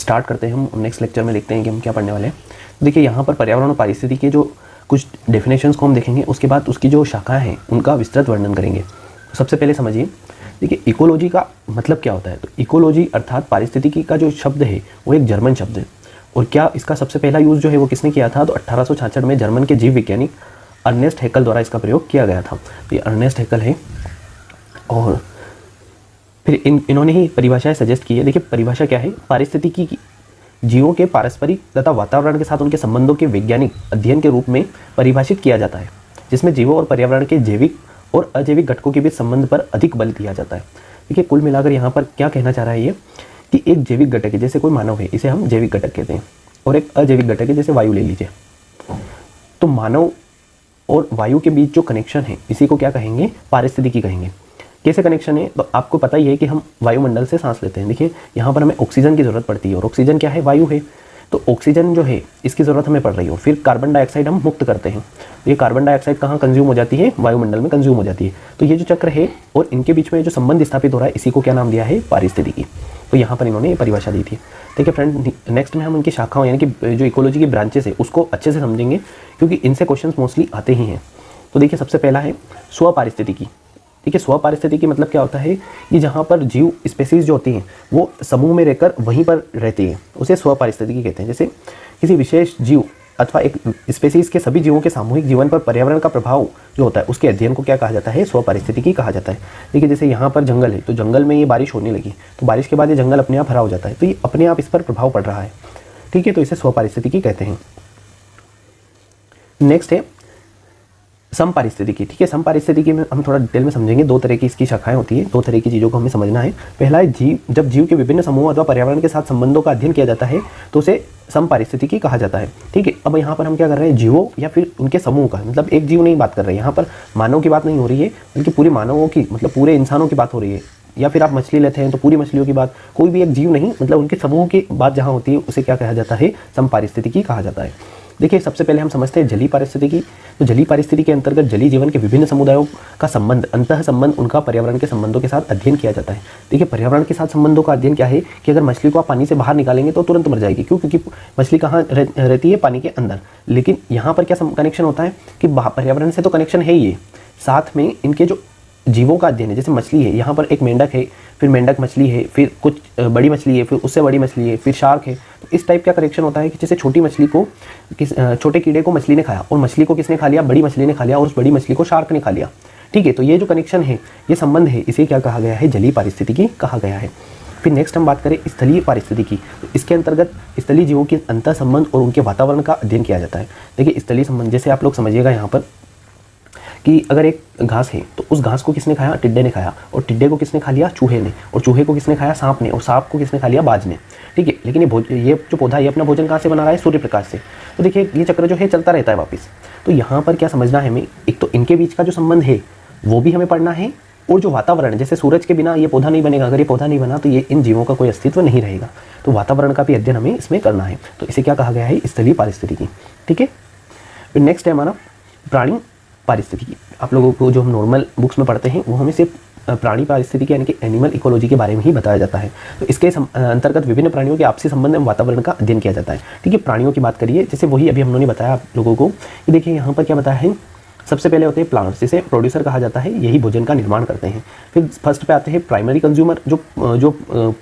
Start करते हैं, हम नेक्स्ट लेक्चर में देखते हैं कि हम क्या पढ़ने वाले हैं। तो देखिए यहाँ पर पर्यावरण और पारिस्थितिकी के जो कुछ डेफिनेशंस को हम देखेंगे, उसके बाद उसकी जो शाखाएं हैं उनका विस्तृत वर्णन करेंगे। तो सबसे पहले समझिए, देखिए इकोलॉजी का मतलब क्या होता है। तो इकोलॉजी अर्थात पारिस्थितिकी का जो शब्द है वो एक जर्मन शब्द है। और क्या इसका सबसे पहला यूज़ जो है वो किसने किया था, तो 1866 में जर्मन के जीव वैज्ञानिक अर्नेस्ट हैकल द्वारा इसका प्रयोग किया गया था। तो ये अर्नेस्ट हैकल है और फिर इन्होंने ही परिभाषाएं सजेस्ट की है। देखिए परिभाषा क्या है, पारिस्थितिकी की जीवों के पारस्परिक तथा वातावरण के साथ उनके संबंधों के वैज्ञानिक अध्ययन के रूप में परिभाषित किया जाता है, जिसमें जीवों और पर्यावरण के जैविक और अजैविक घटकों के बीच संबंध पर अधिक बल दिया जाता है। देखिए कुल मिलाकर यहाँ पर क्या कहना चाह रहा है ये, कि एक जैविक घटक है, जैसे कोई मानव है, इसे हम जैविक घटक कहते हैं, और एक अजैविक घटक है, जैसे वायु ले लीजिए। तो मानव और वायु के बीच जो कनेक्शन है इसी को क्या कहेंगे, पारिस्थितिकी कहेंगे। कैसे कनेक्शन है, तो आपको पता ही है कि हम वायुमंडल से सांस लेते हैं। देखिए यहाँ पर हमें ऑक्सीजन की ज़रूरत पड़ती है, और ऑक्सीजन क्या है, वायु है। तो ऑक्सीजन जो है इसकी ज़रूरत हमें पड़ रही हो, फिर कार्बन डाइऑक्साइड हम मुक्त करते हैं। तो ये कार्बन डाइऑक्साइड कहाँ कंज्यूम हो जाती है, वायुमंडल में कंज्यूम हो जाती है। तो ये जो चक्र है और इनके बीच में जो संबंध स्थापित हो रहा है, इसी को क्या नाम दिया है, पारिस्थितिकी। तो यहाँ पर इन्होंने ये परिभाषा दी थी। देखिए फ्रेंड, नेक्स्ट में हम इनकी शाखाओं यानी कि जो इकोलॉजी की ब्रांचेस है उसको अच्छे से समझेंगे, क्योंकि इनसे क्वेश्चन मोस्टली आते ही हैं। तो देखिए सबसे पहला है स्वपारिस्थितिकी। देखिए स्वपारिस्थितिकी मतलब क्या होता है, कि जहाँ पर जीव स्पेसीज जो होती हैं वो समूह में रहकर वहीं पर रहती हैं, उसे स्वपारिस्थितिकी कहते हैं। जैसे किसी विशेष जीव अथवा एक स्पेसीज के सभी जीवों के सामूहिक जीवन पर पर्यावरण का प्रभाव जो होता है उसके अध्ययन को क्या कहा जाता है, स्वपारिस्थितिकी कहा जाता है। देखिए जैसे यहाँ पर जंगल है, तो जंगल में ये बारिश होने लगी, तो बारिश के बाद ये जंगल अपने आप हरा हो जाता है, तो ये अपने आप इस पर प्रभाव पड़ रहा है। ठीक है, तो इसे स्वपारिस्थितिकी कहते हैं। नेक्स्ट है समपारिस्थितिकी। ठीक है, समपारिस्थितिकी में हम थोड़ा डिटेल में समझेंगे। दो तरह की इसकी शाखाएं होती है, दो तरह की चीज़ों को हमें समझना है। पहला है जब जीव के विभिन्न समूह अथवा पर्यावरण के साथ संबंधों का अध्ययन किया जाता है तो उसे समपारिस्थितिकी कहा जाता है। ठीक है, अब यहाँ पर हम क्या कर रहे हैं, जीवों या फिर उनके समूह का, मतलब एक जीव नहीं बात कर रहे हैं, यहाँ पर मानव की बात नहीं हो रही है, बल्कि पूरे मानवों की, मतलब पूरे इंसानों की बात हो रही है। या फिर आप मछली लेते हैं तो पूरी मछलियों की बात, कोई भी एक जीव नहीं, मतलब उनके समूह की बात जहाँ होती है उसे क्या कहा जाता है, समपारिस्थितिकी कहा जाता है। देखिए सबसे पहले हम समझते हैं जलीय पारिस्थितिकी। तो जलीय पारिस्थितिकी के अंतर्गत जलीय जीवन के विभिन्न समुदायों का संबंध, अंतः संबंध, उनका पर्यावरण के संबंधों के साथ अध्ययन किया जाता है। देखिए पर्यावरण के साथ संबंधों का अध्ययन क्या है, कि अगर मछली को आप पानी से बाहर निकालेंगे तो तुरंत मर जाएगी। क्यों, क्योंकि मछली कहाँ रहती है, पानी के अंदर। लेकिन यहाँ पर क्या कनेक्शन होता है, कि पर्यावरण से तो कनेक्शन है ही, साथ में इनके जो जीवों का अध्ययन है। जैसे मछली है, यहाँ पर एक मेंढक है, फिर मेंढक मछली है, फिर कुछ बड़ी मछली है, फिर उससे बड़ी मछली है, फिर शार्क है। तो इस टाइप का कनेक्शन होता है कि जैसे छोटी मछली को छोटे कीड़े को मछली ने खाया, और मछली को किसने खा लिया, बड़ी मछली ने खा लिया, और उस बड़ी मछली को शार्क ने खा लिया। ठीक है, तो ये जो कनेक्शन है, ये संबंध है, इसे क्या कहा गया है, जलीय पारिस्थितिकी कहा गया है। फिर नेक्स्ट हम बात करें स्थलीय पारिस्थितिकी। तो इसके अंतर्गत स्थलीय जीवों के अंतर संबंध और उनके वातावरण का अध्ययन किया जाता है। देखिए स्थलीय संबंध, जैसे आप लोग समझिएगा यहाँ पर, कि अगर एक घास है तो उस घास को किसने खाया, टिड्डे ने खाया, और टिड्डे को किसने खा लिया, चूहे ने, और चूहे को किसने खाया, सांप ने, और सांप को किसने खा लिया, बाज ने। ठीक है, लेकिन ये जो पौधा है, ये अपना भोजन कहाँ से बना रहा है, सूर्य प्रकाश से। तो देखिए ये चक्र जो है चलता रहता है वापस। तो यहाँ पर क्या समझना है हमें, एक तो इनके बीच का जो संबंध है वो भी हमें पढ़ना है, और जो वातावरण, जैसे सूरज के बिना ये पौधा नहीं बनेगा, अगर ये पौधा नहीं बना तो ये इन जीवों का कोई अस्तित्व नहीं रहेगा। तो वातावरण का भी अध्ययन हमें इसमें करना है। तो इसे क्या कहा गया है, स्थलीय पारिस्थितिकी। ठीक है, फिर नेक्स्ट है हमारा प्राणी पारिस्थितिकी। आप लोगों को जो हम नॉर्मल बुक्स में पढ़ते हैं वो हमें सिर्फ प्राणी पारिस्थितिकी यानी कि एनिमल इकोलॉजी के बारे में ही बताया जाता है। तो इसके अंतर्गत विभिन्न प्राणियों के आपसी संबंध एवं वातावरण का अध्ययन किया जाता है। ठीक है, प्राणियों की बात करिए, जैसे वही अभी हम लोगों ने बताया आप लोगों को, कि देखिए यहाँ पर क्या बताया है, सबसे पहले होते हैं प्लांट्स, जिसे प्रोड्यूसर कहा जाता है, यही भोजन का निर्माण करते हैं। फिर फर्स्ट पे आते हैं प्राइमरी कंज्यूमर, जो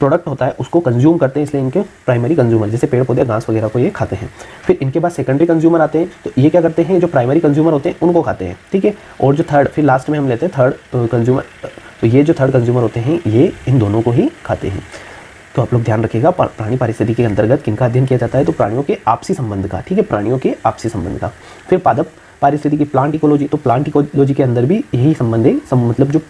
प्रोडक्ट होता है उसको कंज्यूम करते हैं, इसलिए इनके प्राइमरी कंज्यूमर, जैसे पेड़ पौधे घास वगैरह को ये खाते हैं। फिर इनके बाद सेकेंडरी कंज्यूमर आते हैं, तो ये क्या करते हैं, जो प्राइमरी कंज्यूमर होते हैं उनको खाते हैं। ठीक है, और जो थर्ड, फिर लास्ट में हम लेते हैं थर्ड कंज्यूमर, तो ये जो थर्ड कंज्यूमर होते हैं ये इन दोनों को ही खाते हैं। तो आप लोग ध्यान रखिएगा, प्राणी पारिस्थितिकी के अंतर्गत किनका अध्ययन किया जाता है, तो प्राणियों के आपसी संबंध का। ठीक है, प्राणियों के आपसी संबंध का। फिर पादप पारिस्थितिकी, प्लांट इकोलॉजी, तो प्लांट इकोलॉजी के अंदर भी यही संबंध है, मतलब जो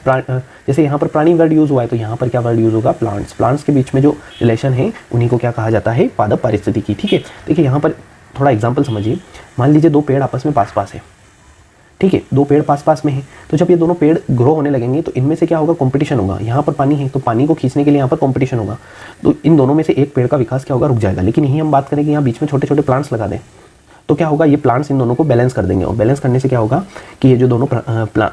जैसे यहाँ पर प्राणी वर्ड यूज़ हुआ है, तो यहाँ पर क्या वर्ड यूज़ होगा, प्लांट्स के बीच में जो रिलेशन है उन्हीं को क्या कहा जाता है, पादप पारिस्थितिकी। ठीक है, देखिए यहाँ पर थोड़ा एग्जाम्पल समझिए। मान लीजिए दो पेड़ आपस में पास है। ठीक है, दो पेड़ पास में हैं, तो जब ये दोनों पेड़ ग्रो होने लगेंगे तो इनमें से क्या होगा, कंपटीशन होगा। यहाँ पर पानी है तो पानी को खींचने के लिए यहाँ पर कंपटीशन होगा, तो इन दोनों में से एक पेड़ का विकास क्या होगा, रुक जाएगा। लेकिन यही हम बात करें कि यहाँ बीच में छोटे छोटे प्लांट्स लगा दें, तो क्या होगा, ये प्लांट्स इन दोनों को बैलेंस कर देंगे, और बैलेंस करने से क्या होगा कि ये जो दोनों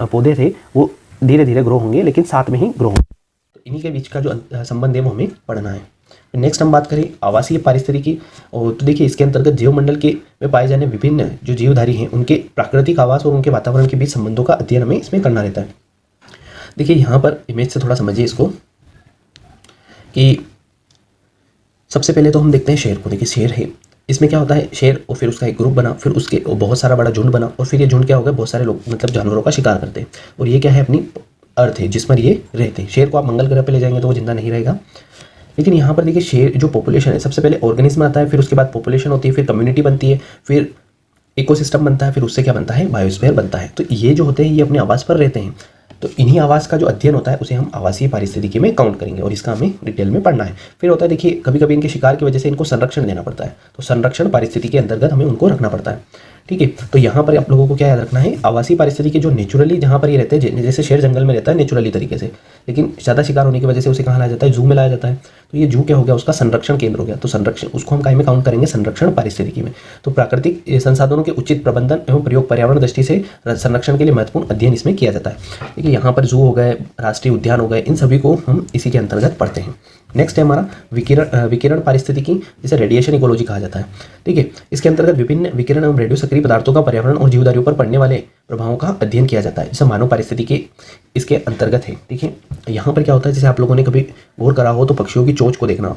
पौधे थे वो धीरे धीरे ग्रो होंगे, लेकिन साथ में ही ग्रो होंगे। तो इन्हीं के बीच का जो संबंध है वो हमें पढ़ना है। नेक्स्ट हम बात करें आवासीय पारिस्थितिकी और तो देखिए इसके अंतर्गत जीवमंडल के में पाए जाने विभिन्न जो जीवधारी हैं उनके प्राकृतिक आवास और उनके वातावरण के बीच संबंधों का अध्ययन हमें इसमें करना रहता है। देखिए यहाँ पर इमेज से थोड़ा समझिए इसको कि सबसे पहले तो हम देखते हैं शेर को। देखिए शेर है, इसमें क्या होता है, शेर और फिर उसका एक ग्रुप बना, फिर उसके बहुत सारा बड़ा झुंड बना और फिर ये झुंड क्या हो गया, बहुत सारे लोग मतलब जानवरों का शिकार करते हैं और ये क्या है, अपनी अर्थ है जिस पर ये रहते हैं। शेर को आप मंगल ग्रह पे ले जाएंगे तो वो जिंदा नहीं रहेगा। लेकिन यहाँ पर देखिए शेर जो पॉपुलेशन है, सबसे पहले ऑर्गेनिज्म आता है, फिर उसके बाद पॉपुलेशन होती है, फिर कम्युनिटी बनती है, फिर इकोसिस्टम बनता है, फिर उससे क्या बनता है, बायोस्फीयर बनता है। तो ये जो होते हैं ये अपने आवास पर रहते हैं। तो इन्हीं आवास का जो अध्ययन होता है उसे हम आवासीय पारिस्थितिकी में काउंट करेंगे और इसका हमें डिटेल में पढ़ना है। फिर होता है देखिए कभी कभी इनके शिकार की वजह से इनको संरक्षण देना पड़ता है, तो संरक्षण पारिस्थितिकी के अंतर्गत हमें उनको रखना पड़ता है। ठीक है, तो यहाँ पर आप लोगों को क्या याद रखना है, आवासीय पारिस्थितिकी जो नेचुरली जहाँ पर ये रहते हैं, जैसे शेर जंगल में रहता है नेचुरली तरीके से, लेकिन ज़्यादा शिकार होने की वजह से उसे कहाँ लाया जाता है, जू में लाया जाता है। तो ये जू क्या हो गया, उसका संरक्षण केंद्र हो गया। तो संरक्षण उसको हम काय में काउंट करेंगे, संरक्षण पारिस्थितिकी में। तो प्राकृतिक संसाधनों के उचित प्रबंधन एवं प्रयोग पर्यावरण दृष्टि से संरक्षण के लिए महत्वपूर्ण अध्ययन इसमें किया जाता है। देखिए यहाँ पर जू हो गए, राष्ट्रीय उद्यान हो गए, इन सभी को हम इसी के अंतर्गत पढ़ते हैं। नेक्स्ट है हमारा विकिरण पारिस्थितिकी, जिसे रेडिएशन इकोलॉजी कहा जाता है। ठीक है, इसके अंतर्गत विभिन्न विकिरण एवं रेडियो सक्रिय पदार्थों का पर्यावरण और जीवधारियों पर पड़ने वाले प्रभावों का अध्ययन किया जाता है, जैसे मानव पारिस्थितिकी इसके अंतर्गत है। ठीक है, यहाँ पर क्या होता है, जैसे आप लोगों ने कभी गौर करा हो तो पक्षियों की चोंच को देखना,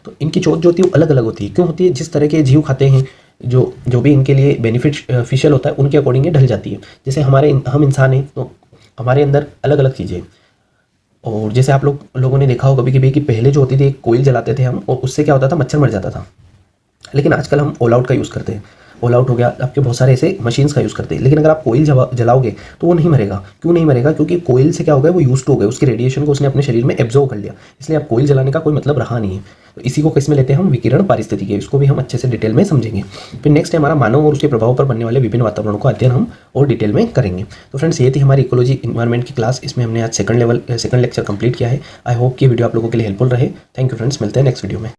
तो इनकी चोंच जो होती है वो अलग अलग होती है। क्यों होती है, जिस तरह के जीव खाते हैं, जो भी इनके लिए बेनिफिशियल होता है उनके अकॉर्डिंग ये ढल जाती है। जैसे हम इंसान हैं तो हमारे अंदर अलग अलग चीज़ें, और जैसे आप लोगों ने देखा हो कभी कभी कि पहले जो होती थी एक कोयल जलाते थे हम, और उससे क्या होता था, मच्छर मर जाता था। लेकिन आजकल हम ऑल आउट का यूज़ करते हैं। ऑल आउट हो गया, आपके बहुत सारे ऐसे मशीन्स का यूज़ करते हैं। लेकिन अगर आप कोयल जलाओगे तो वो नहीं मरेगा। क्यों नहीं मरेगा, क्योंकि कोयल से क्या हो गया, वो यूज्ड हो गए, उसके रेडिएशन को उसने अपने शरीर में एब्जॉर्व कर लिया, इसलिए आप कोयल जलाने का कोई मतलब रहा नहीं है। तो इसी को किसमें लेते हैं हम, विकिरण पारिस्थितिकी, इसको भी हम अच्छे से डिटेल में समझेंगे। फिर नेक्स्ट है हमारा मानव और उसके प्रभाव पर बनने वाले विभिन्न वातावरणों का अध्ययन हम और डिटेल में करेंगे। तो फ्रेंड्स ये थी हमारी इकोलॉजी इन्वायरमेंट की क्लास। इसमें हमने आज सेकंड लेक्चर कंप्लीट किया है। आई होप कि वीडियो आप लोगों के लिए हेल्पफुल रहे। थैंक यू फ्रेंड्स, मिलते हैं नेक्स्ट वीडियो में।